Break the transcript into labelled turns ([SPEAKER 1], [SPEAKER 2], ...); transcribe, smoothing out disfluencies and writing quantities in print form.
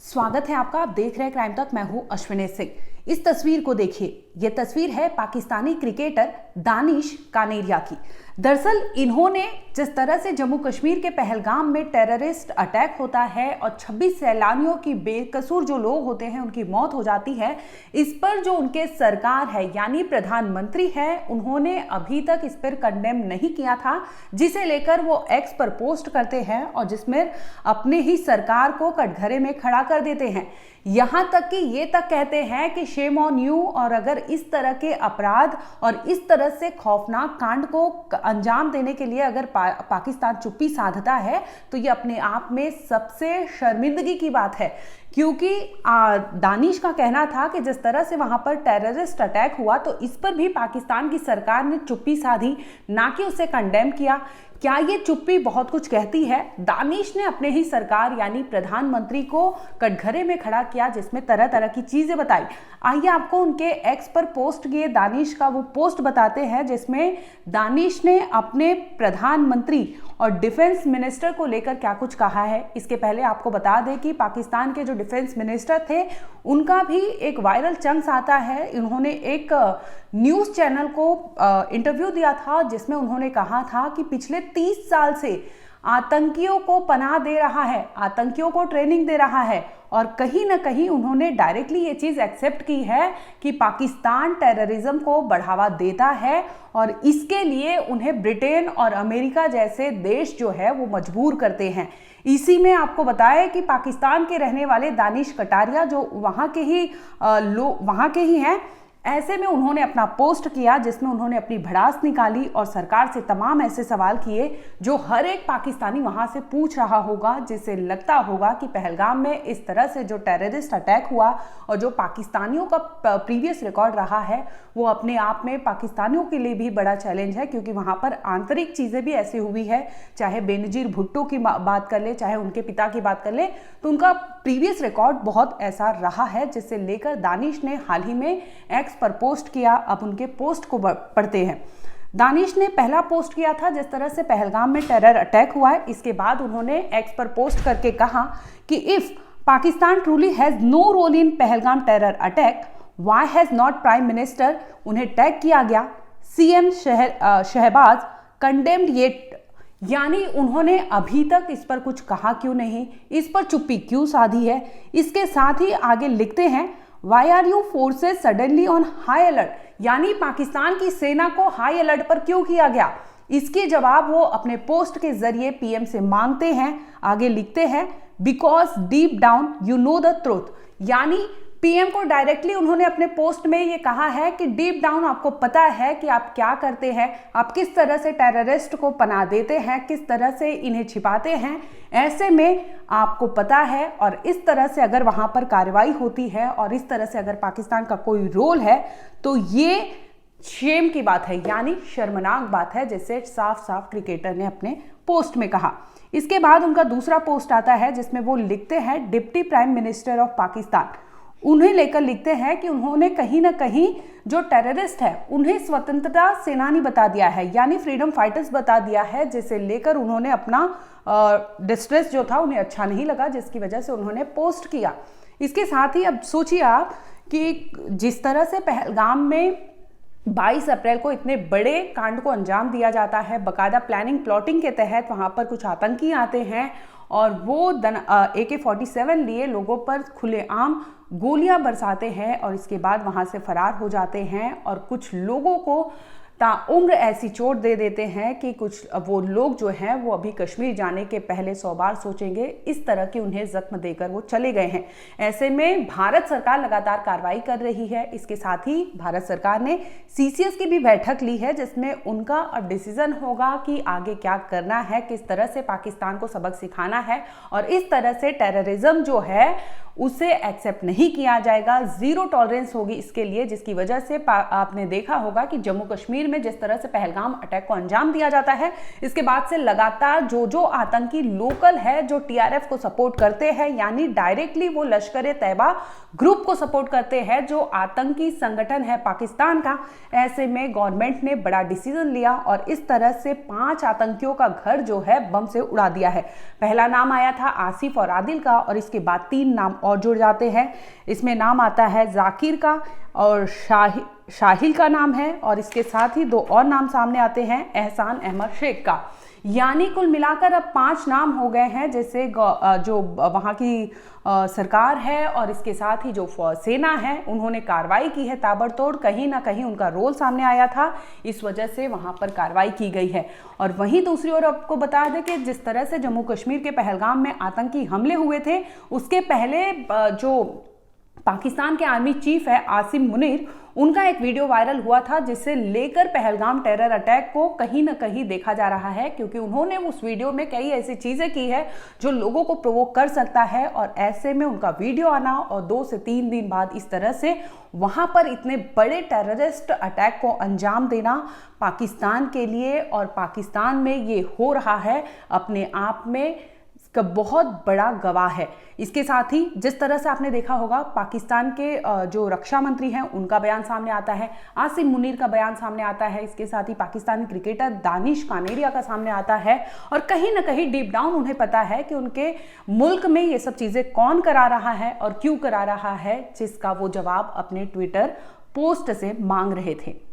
[SPEAKER 1] स्वागत है आपका। आप देख रहे हैं क्राइम तक। मैं हूं अश्विनी सिंह। इस तस्वीर को देखिए। यह तस्वीर है पाकिस्तानी क्रिकेटर दानिश कानेरिया की। दरअसल इन्होंने जिस तरह से जम्मू कश्मीर के पहलगाम में टेररिस्ट अटैक होता है और 26 सैलानियों की बेकसूर जो लोग होते हैं उनकी मौत हो जाती है, इस पर जो उनके सरकार है यानी प्रधानमंत्री है, उन्होंने अभी तक इस पर कंडेम नहीं किया था, जिसे लेकर वो एक्स पर पोस्ट करते हैं और जिसमें अपने ही सरकार को कटघरे में खड़ा कर देते हैं। यहां तक कि ये तक कहते हैं कि शेम ऑन यू, और अगर इस तरह के अपराध और इस तरह से खौफनाक कांड को अंजाम देने के लिए अगर पाकिस्तान चुप्पी साधता है तो ये अपने आप में सबसे शर्मिंदगी की बात है। क्योंकि दानिश का कहना था कि जिस तरह से वहां पर टेररिस्ट अटैक हुआ तो इस पर भी पाकिस्तान की सरकार ने चुप्पी साधी, ना कि उसे कंडेम किया। क्या ये चुप्पी बहुत कुछ कहती है? दानिश ने अपने ही सरकार यानी प्रधानमंत्री को कटघरे में खड़ा किया, जिसमें तरह तरह की चीजें बताई। आइए आपको उनके एक्स पर पोस्ट किए दानिश का वो पोस्ट बताते हैं, जिसमें दानिश ने अपने प्रधानमंत्री और डिफेंस मिनिस्टर को लेकर क्या कुछ कहा है। इसके पहले आपको बता दें कि पाकिस्तान के जो डिफेंस मिनिस्टर थे उनका भी एक वायरल चंक्स आता है। इन्होंने एक न्यूज़ चैनल को इंटरव्यू दिया था, जिसमें उन्होंने कहा था कि पिछले 30 साल से आतंकियों को पनाह दे रहा है, आतंकियों को ट्रेनिंग दे रहा है, और कहीं ना कहीं उन्होंने डायरेक्टली ये चीज़ एक्सेप्ट की है कि पाकिस्तान टेररिज्म को बढ़ावा देता है और इसके लिए उन्हें ब्रिटेन और अमेरिका जैसे देश जो है वो मजबूर करते हैं। इसी में आपको बताया कि पाकिस्तान के रहने वाले दानिश कटारिया जो वहाँ के ही हैं, ऐसे में उन्होंने अपना पोस्ट किया जिसमें उन्होंने अपनी भड़ास निकाली और सरकार से तमाम ऐसे सवाल किए जो हर एक पाकिस्तानी वहां से पूछ रहा होगा, जिससे लगता होगा कि पहलगाम में इस तरह से जो टेररिस्ट अटैक हुआ और जो पाकिस्तानियों का प्रीवियस रिकॉर्ड रहा है वो अपने आप में पाकिस्तानियों के लिए भी बड़ा चैलेंज है, क्योंकि वहां पर आंतरिक चीज़ें भी ऐसी हुई है। चाहे बेनजीर भुट्टो की बात कर ले, चाहे उनके पिता की बात कर ले, तो उनका प्रीवियस रिकॉर्ड बहुत ऐसा रहा है, जिससे लेकर दानिश ने हाल ही में एक्स पर पोस्ट किया। अब उनके पोस्ट को पढ़ते हैं। दानिश ने पहला पोस्ट किया था जिस तरह से पहलगाम में टेरर अटैक हुआ है। इसके बाद उन्होंने एक्स पर पोस्ट करके कहा कि if Pakistan truly has no role in Pahalgam terror attack, why has not prime minister, उन्हें टैग किया गया, सीएम शहबाज कंडेम्ड येट, यानी उन्होंने अभी तक इस पर कुछ कहा क्यों नहीं, इस पर चुप्पी क्यों साधी है। इसके साथ ही आगे लिखते हैं Why are you forces suddenly on high alert, यानी पाकिस्तान की सेना को हाई अलर्ट पर क्यों किया गया। इसके जवाब वो अपने पोस्ट के जरिए पीएम से मांगते हैं। आगे लिखते हैं because deep down you know the truth, यानी पीएम को डायरेक्टली उन्होंने अपने पोस्ट में ये कहा है कि डीप डाउन आपको पता है कि आप क्या करते हैं, आप किस तरह से टेररिस्ट को पनाह देते हैं, किस तरह से इन्हें छिपाते हैं, ऐसे में आपको पता है। और इस तरह से अगर वहां पर कार्रवाई होती है और इस तरह से अगर पाकिस्तान का कोई रोल है तो ये शेम की बात है, यानी शर्मनाक बात है, जैसे साफ साफ क्रिकेटर ने अपने पोस्ट में कहा। इसके बाद उनका दूसरा पोस्ट आता है जिसमें वो लिखते हैं deputy prime minister of Pakistan, उन्हें लेकर लिखते हैं कि उन्होंने कहीं ना कहीं जो टेररिस्ट है उन्हें स्वतंत्रता सेनानी बता दिया है, यानी फ्रीडम फाइटर्स बता दिया है, जिसे लेकर उन्होंने अपना डिस्ट्रेस जो था उन्हें अच्छा नहीं लगा, जिसकी वजह से उन्होंने पोस्ट किया। इसके साथ ही अब सोचिए आप कि जिस तरह से पहलगाम में 22 अप्रैल को इतने बड़े कांड को अंजाम दिया जाता है, बाकायदा प्लानिंग प्लॉटिंग के तहत वहां पर कुछ आतंकी आते हैं और वो AK-47 लिए लोगों पर खुलेआम गोलियां बरसाते हैं और इसके बाद वहां से फरार हो जाते हैं, और कुछ लोगों को ताउम्र ऐसी चोट दे देते हैं कि कुछ वो लोग जो हैं वो अभी कश्मीर जाने के पहले 100 बार सोचेंगे। इस तरह के उन्हें जख्म देकर वो चले गए हैं। ऐसे में भारत सरकार लगातार कार्रवाई कर रही है। इसके साथ ही भारत सरकार ने CCS की भी बैठक ली है, जिसमें उनका अब डिसीजन होगा कि आगे क्या करना है, किस तरह से पाकिस्तान को सबक सिखाना है, और इस तरह से टेररिज्म जो है उसे एक्सेप्ट नहीं किया जाएगा। जीरो टॉलरेंस होगी इसके लिए, जिसकी वजह से आपने देखा होगा कि जम्मू कश्मीर में जिस तरह से पहलगाम अटैक को अंजाम दिया जाता है, इसके बाद से लगातार जो आतंकी लोकल है जो TRF को सपोर्ट करते हैं, यानी डायरेक्टली वो लश्कर तैयबा ग्रुप को सपोर्ट करते हैं जो आतंकी संगठन है पाकिस्तान का, ऐसे में गवर्नमेंट ने बड़ा डिसीजन लिया और इस तरह से 5 आतंकियों का घर जो है बम से उड़ा दिया है। पहला नाम आया था आसिफ और आदिल का, और इसके बाद 3 नाम और जुड़ जाते हैं। इसमें नाम आता है जाकिर का और शाहिल का नाम है, और इसके साथ ही 2 और नाम सामने आते हैं, एहसान अहमद शेख का। यानी कुल मिलाकर अब 5 नाम हो गए हैं, जैसे जो वहाँ की सरकार है और इसके साथ ही जो सेना है उन्होंने कार्रवाई की है ताबड़तोड़। कहीं ना कहीं उनका रोल सामने आया था, इस वजह से वहाँ पर कार्रवाई की गई है। और वहीं दूसरी ओर आपको बता दें कि जिस तरह से जम्मू कश्मीर के पहलगाम में आतंकी हमले हुए थे, उसके पहले जो पाकिस्तान के आर्मी चीफ है आसिम मुनीर, उनका एक वीडियो वायरल हुआ था जिससे लेकर पहलगाम टेरर अटैक को कहीं ना कहीं देखा जा रहा है, क्योंकि उन्होंने उस वीडियो में कई ऐसी चीजें की है जो लोगों को प्रोवोक कर सकता है। और ऐसे में उनका वीडियो आना और 2 से 3 दिन बाद इस तरह से वहां पर इतने बड़े टेररिस्ट अटैक को अंजाम देना पाकिस्तान के लिए, और पाकिस्तान में ये हो रहा है, अपने आप में का बहुत बड़ा गवाह है। इसके साथ ही जिस तरह से आपने देखा होगा, पाकिस्तान के जो रक्षा मंत्री हैं उनका बयान सामने आता है, आसिम मुनीर का बयान सामने आता है, इसके साथ ही पाकिस्तानी क्रिकेटर दानिश कानेरिया का सामने आता है। और कहीं ना कहीं डीप डाउन उन्हें पता है कि उनके मुल्क में ये सब चीजें कौन करा रहा है और क्यों करा रहा है, जिसका वो जवाब अपने ट्विटर पोस्ट से मांग रहे थे।